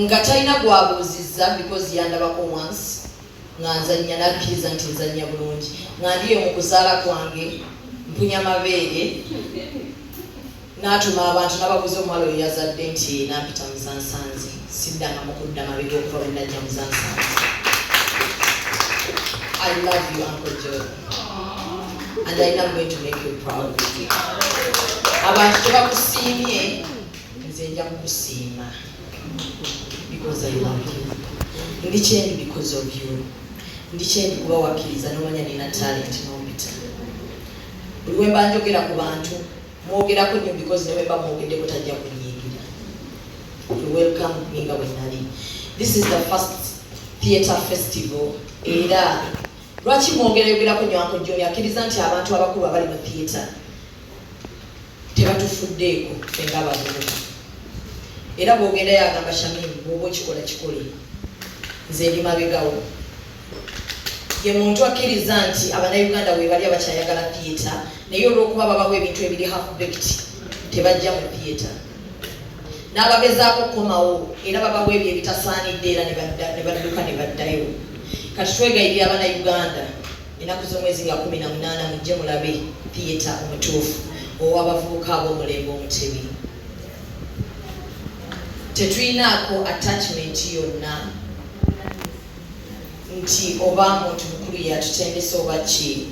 nga talina gwabuuzizza because yandabako once nga nzannya nakkiriza nti nzannya bulungi nga ndiyo mu kuzaala kwange mpunya mabeere n'atuma abantu n'ababuuza omuwala oyo yazadde nti nampita muzansanzi siddangamu kudda mabega okuva bwe najja muzansanzi. I love you, Uncle Joe. And I am going to make you proud. Abantu tebakusiimye nze nja kukusiima because I love you. Ndi kyendi because of you. Ndi kyendi kuba wakkiriza n'omanya nina talent n'ompita. Buli we mba njogera ku bantu mwogerako nnyo because ne bwe mba mwogeddeko tajja kunyiigira. You welcome me nga bwe nali. This is the first theatre festival era lwaki mwogerako nnyo Uncle John akkiriza nti abantu abakulu abali mu theatre tebatufuddeeko ffe ng'abavubuka. Era bw'ogenda yagamba Shamim bw'oba okikola kikole nze ndi mabegawo. Ye muntu akkiriza nti Abannayuganda we bali abakyayagala theatre naye olw'okuba babawo ebintu ebiri half-baked tebajja mu theatre. N'abagezaako okukomawo era babawo ebyo ebitasaanidde era ne badduka ne baddayo. Kati twegayirira Abannayuganda ennaku z'omwezi nga 18 mujje mulabe theatre omutuufu ow'abavubuka ab'omulembe omutebi. Tetulinaako attachment yonna nti oba muntu mukulu yatutendesa oba ki,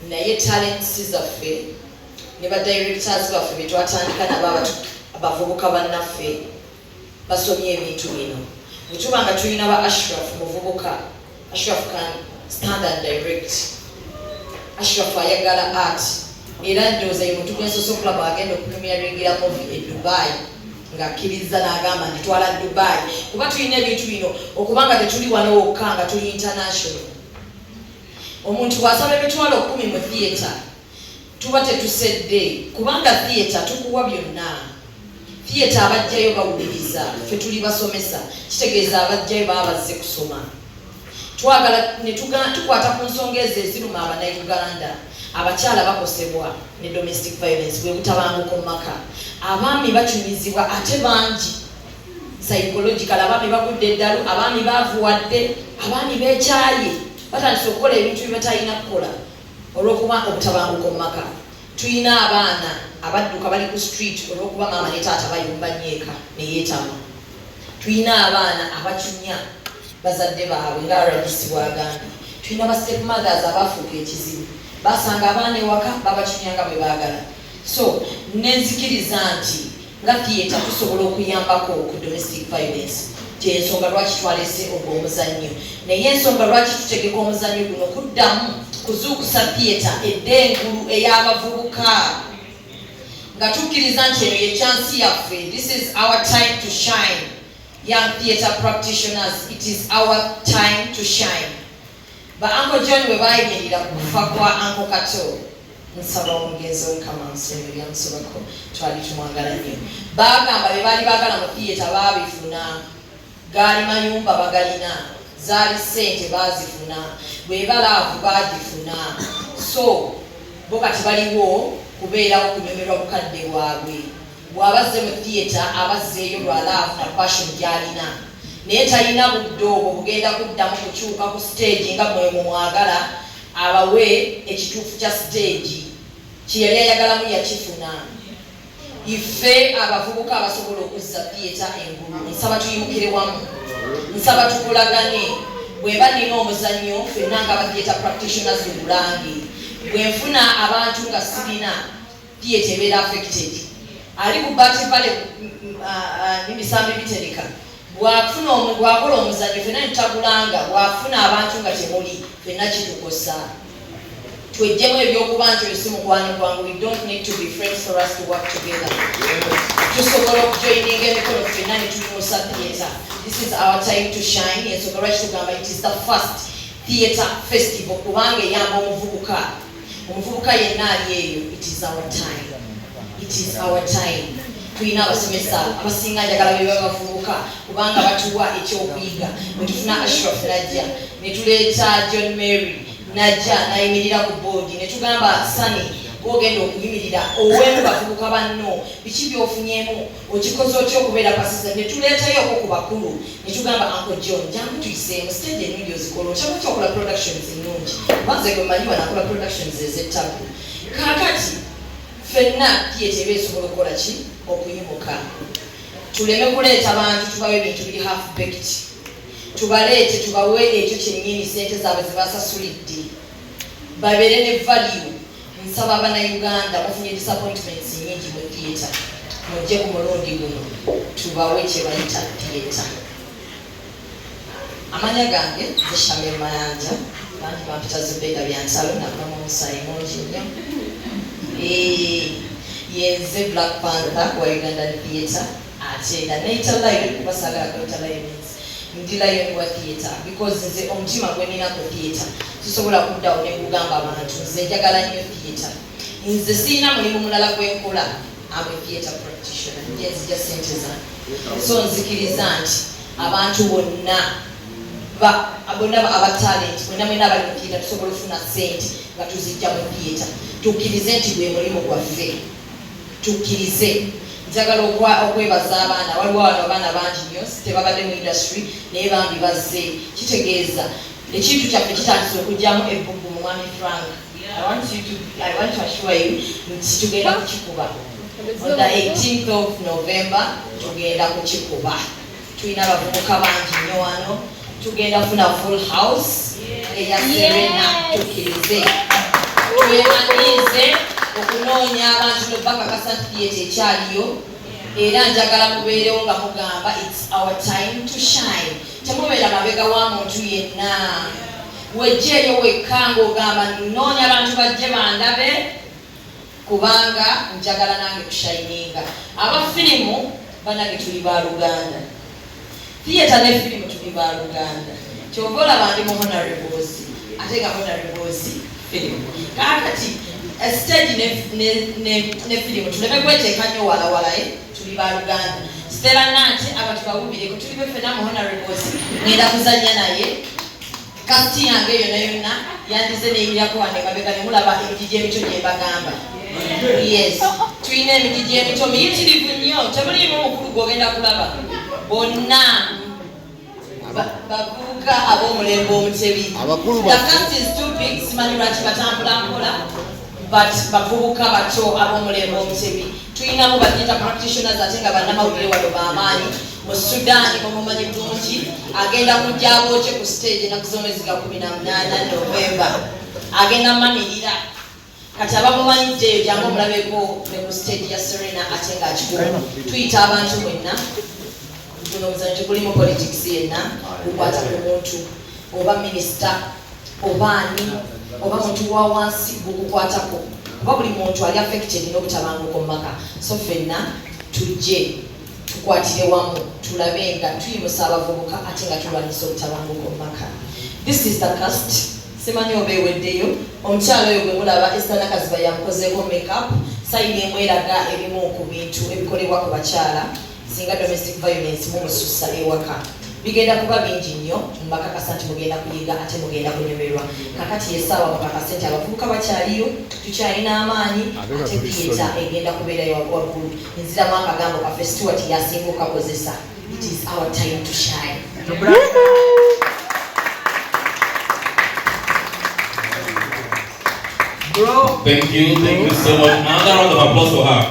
naye talents zaffe ne badirectors baffe be twatandika nabo abavubuka bannaffe basomye ebintu bino. Bwe tuba nga tulina ba Ashraf muvubuka, Ashraf can stand and direct. Ashraf ayagala art. Era ndowooza ye muntu gwensoso okulaba agenda okupremieringira movie e Dubai ng'akkiriza n'agamba nditwala Dubai kuba tulina ebintu bino okubanga tetuli wano wokka nga tuli international. Omuntu bw'asaba emitwalo 10 mu theatre tuba tetusedde kubanga theatre tukuwa byonna. Theatre abajjayo bawuliriza ffe tuli basomesa kitegeeza abajjayo baba bazze kusoma. Twagala ne tukwata ku nsonga ezo eziruma Abannayuganda. Abakyala bakosebwa ne domestic violence bwe butabanguko mu maka. Abaami bakyumizibwa ate bangi psychological. Abaami bagudde eddalu, abaami baavuwadde, abaami beekyaye batandise okukola ebintu bye batalina kukola olw'okuba obutabanguko mu maka. Tulina abaana abadduka bali ku street olw'okuba maama ne taata bayumba nyeeka ne yeetama. Tulina abaana abacunya bazadde baabwe nga RDC bw'agambye. Tulina ba step mothers abaafuuka ekizibu basanga abaana ewaka babacunyanga bwe baagala. So nenzikiriza nti nga theatre tusobola okuyambako ku domestic violence. Kyensonga lwaki twalese ogwo omuzannyo, naye ensonga lwaki tutegeka omuzannyo guno kuddamu kuzuukusa theatre eddengulu ey'abavubuka nga tukkiriza nti eno ye chance yaffe. This is our time to shine. Young theatre practitioners, it is our time to shine. Ba Uncle John we bayimirira ku kufa kwa Uncle Kato nsaba omugenzi Mukama nsonga yamusobako twali tumwagala nnyo. Bagamba be baali baagala mu theatre baabifuna. Gaali mayumba bagalina, zaali ssente baazifuna, bwe balaavu baagifuna. So bo kati baliwo kubeerawo kunyumirwa bukadde bwabwe. Bw'abazze mu theatre abazzeeyo lwa laavu na passion gy'alina. Naye talina budde obwo bugenda kuddamu kukyuka ku stage nga mwe mwagala abawe ekituufu kya stage. Kye yali ayagalamu yakifuna. Ife abavubuka abasobola okuzza theatre engulu nsaba tuyimukire wamu, nsaba tukolagane. Bw'eba nina omuzannyo ffenna nga aba theatre practitioners mu Bulange, bwe nfuna abantu nga sirina theatre ebeera affected. Ali ku Bati Valley n'emisambi bitereka bw'akola omuzannyo ffenna netutagulanga, bw'afuna abantu nga temuli ffenna kitukosa. Twejjemu ebyokuba nti oyo si mukwano gwange. We don't need to be friends for us to work together. Tusobola okujoininga emikono ffenna ne tuyimusa theatre. This is our time to shine. Ensonga lwaki tugamba it is the first theatre festival kubanga eyamba omuvubuka. Omuvubuka yenna ali eyo. It is our time. It is our time. Tulina abasomesa abasinga njagala bebe bavubuka kubanga batuwa ekyokuyiga. Bwe tufuna Ashraf najja ne tuleeta John Mary najja nayimirira ku boodi ne tugamba Sunny gwogenda okuyimirira owemu bavubuka banno biki byofunyemu okikoze otya okubeera pasisa ne tuleetayoko ku bakulu ne tugamba Uncle John jangu tuyiseemu stage ennungi ozikola okyaba kyokola productions ennungi banze gwe mmanyi wanakola productions ez'ettabu kaakati ffenna tiyeteba esobola okukola ki okuyimuka tuleme kuleeta bantu tubawe ebintu biri half baked tubaleete tubawe ekyo kyennyini ssente zaabwe zebasasulidde babeere ne value nsaba abannayuganda mufunye disappointments nyingi mu theatre mujje ku mulundi guno tubawe kye bayita theatre amanya gange zeshambe mayanja bantu bampita Zubeda Byantalo nakulamu omusaayi mungi nnyo yenze Black Panther wa Ugandan Theatre ate na naita live kubasagala kwita live ndi lion wa theatre because nze omutima gwe nina ku theatre tusobola kudda ne kugamba abantu nze njagala nnyo theatre nze sina mulimu mulala gwenkola I'm a theatre practitioner nzija sente zange so nzikiriza nti abantu bonna abatalent bonna mwena abali mu theatre tusobola ofuna sente nga tuzijja mu theatre tukkirize nti gwe mulimu gwaffe tukkirize njagala okwebaza abaana waliwo wano abaana bangi nnyo tebabadde mu industry naye bambi bazze kitegeeza ekintu kyaffe kitandise okugyamu ebbugu mu mwami Frank I want to assure you nti tugenda kukikuba on the 18th of November tugenda kukikuba tulina abavubuka bangi nnyo wano tugenda kufuna full house eya Serena tukkirize twemanize okunoonya abantu nebakakasa theatre ekyaliyo era njagala mubeerewo nga mugamba it's our time to shine temubeera mabega wa muntu yenna wejjeeyo wekka ng'ogamba noonya abantu bajje bandabe kubanga njagala nange kushayininga abafirimu banange tuli baluganda theatre ne firimu tuli baluganda kyova olaba ndi mu honorables ate nga honorables firimu kakati stage ne firimu tuleme kweteeka nnyo walawala tuli baluganda Stella Nate abantu bawubireko tuli befena mu honorables ngenda kuzanya naye kati yange yonna yandize neyimirako wane kabeka ne mulaba emijiji emito gye bagamba yes tulina emijiji emito miyitirivu nnyo temulimu omukulu gwogenda kulaba bonna bavubuka ab'omulembe omutebi the cast is too big simanyi lwaki batambula mpola but bavubuka bato ab'omulembe omutebi tulinamu batheatre practitioners ate nga bannamawulire wano b'amaanyi mu Sudan omumanyi bulungi agenda kujja abooke ku stage enaku z'omwezi ga 18 November agenda manirira kati abamumanyiddeeyo jangu omulabeko ne ku stage ya Serena ate ng'akikuba tuyita abantu mwenna guno omuzanyo tegulimu politics yenna gukwata ku muntu oba minisita oba ani oba muntu wa wansi gukukwatako kuba buli muntu ali affected n'obutabanguko mu maka so ffenna tujje tukwatire wamu tulabe nga tuyimusa abavubuka ate nga tulwanyisa obutabanguko mu maka. This is the cast simanyi oba eweddeyo omukyalo oyo gwe mulaba Esther Nakaziba yamukozeeko makeup sayidi emu eraga ebimu ku bintu ebikolebwa ku bakyala singa domestic violence mumusussa ewaka bigenda kuba bingi nnyo mbakakasa nti mugenda kuyiga ate mugenda kunyumirwa kakati yesaawa mukakasa nti abavubuka bakyaliyo tukyalina amaanyi ate theatre egenda kubeerayo waggulu nziramu akagambo kaffe Stuart yasinga okakozesa it is our time to shine. Thank you so much. Another round of applause for her.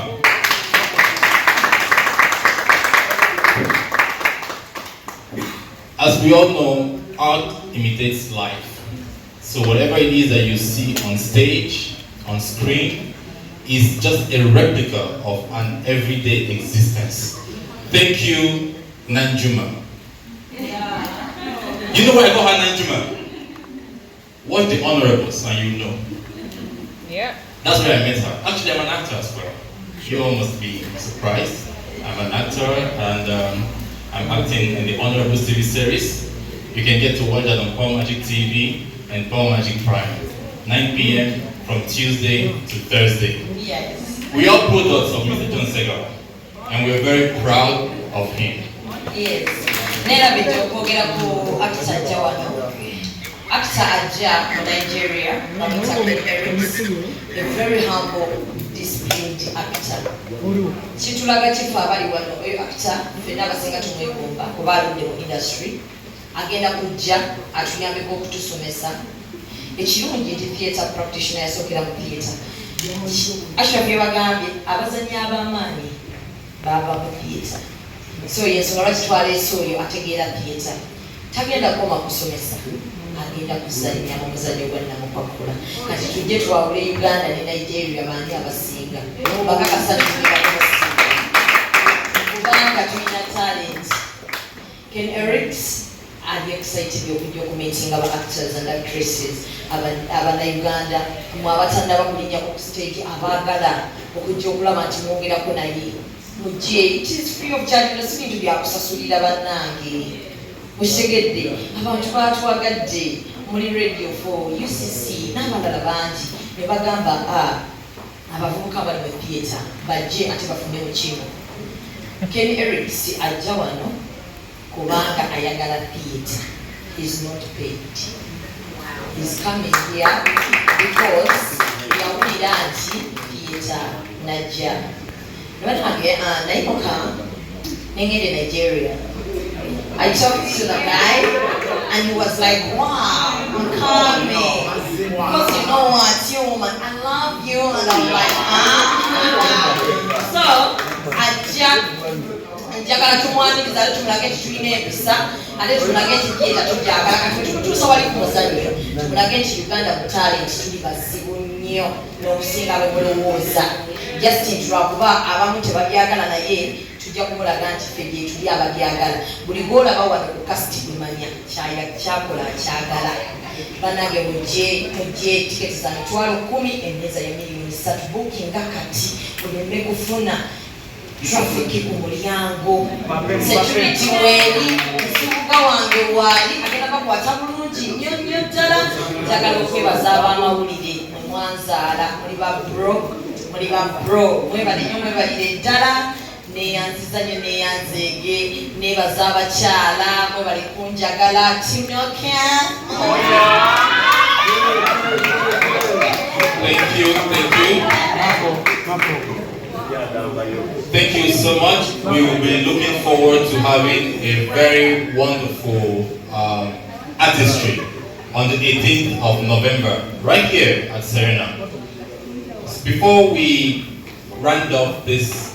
As we all know, art imitates life. So whatever it is that you see on stage, on screen, is just a replica of an everyday existence. Thank you, Nanjuma. You know why I call her Nanjuma? Watch The Honorables and you know. Yeah. That's where I met her. Actually, I'm an actor as well. You all must be surprised. I'm an actor and I'm acting in the Honorables TV series. You can get to watch that on Power Magic TV and Power Magic Prime. 9 p.m. from Tuesday to Thursday. Yes. We are products of Mr. John Segal and we're very proud of him. Yes. Nera bitte kwogera ku actor jawano. actor Aja from Nigeria, a very humble, disciplined actor. Chitulaga chifa abali wano oyo actor fena abasinga tumwegomba kuba aludde mu industry agenda kujja atuyambeko okutusomesa ekirungi nti theatre practitioner yasookera mu theatre. Ashraf yabagambye abazanyi ab'amaanyi baba mu theatre, so yensonga lwaki twaleese oyo ategeera theatre tagenda koma kusomesa, agenda kuzannya mu muzannyo gwa Namukwakula. Kati tujje twawule Uganda ne Nigeria baani abasinga bakakasa kubanga tulina talent. Ken Erics are excited okujja okumeetinga aba actors and actresses Uganda mu abatanda bakulinnya ku stage abaagala okujja okulaba nti mwongerako naye mujje. It is free of charge, si bintu byakusasulira bannange. Mutegedde abantu batwagadde muri Radio 4 UCC n'abalala bangi ne bagamba abavubuka bali mu theatre bajje ate bafune mu kino. Ken Erics ajja wano kubanga ayagala theatre. He's not paid. He's coming here because yawulira nti theatre najja. Nwanage nayimuka nengende Nigeria. I talked to the guy and he was like, wow, I'm coming. Because you know what, you woman, I love you. And I'm like, So, njagala tumwaniriza ate tumulage nti tulina empisa ate tumulage nti theatre tujagala kati tutuusa wali ku muzannyo tumulage nti Uganda mu talent tuli bazibu nnyo n'okusinga bwe mulowooza. Justin lwakuba abamu tebabyagala naye tujja kumulaga nti ffe bye tuli ababyagala. Buli gwolaba wano ku kasiti kumanya kyakola kyagala. Banange mujje tiketi za mitwalo 10 emmeeza ya miliyoni 3 bookinga kati oleme kufuna traffic ku mulyango security weli nsubuka wange wali agenda bakwata bulungi nnyo ddala. Njagala okwebaza ab'amawulire mu Mwanzaala muli ba bro mwebale nnyo mwebalire ddala. Neyanziza nnyo neyanzeege nebaza abakyala mwebali kunjagala tinoka. Thank you so much. We will be looking forward to having a very wonderful artistry on the 18th of November right here at Serena. Before we round off this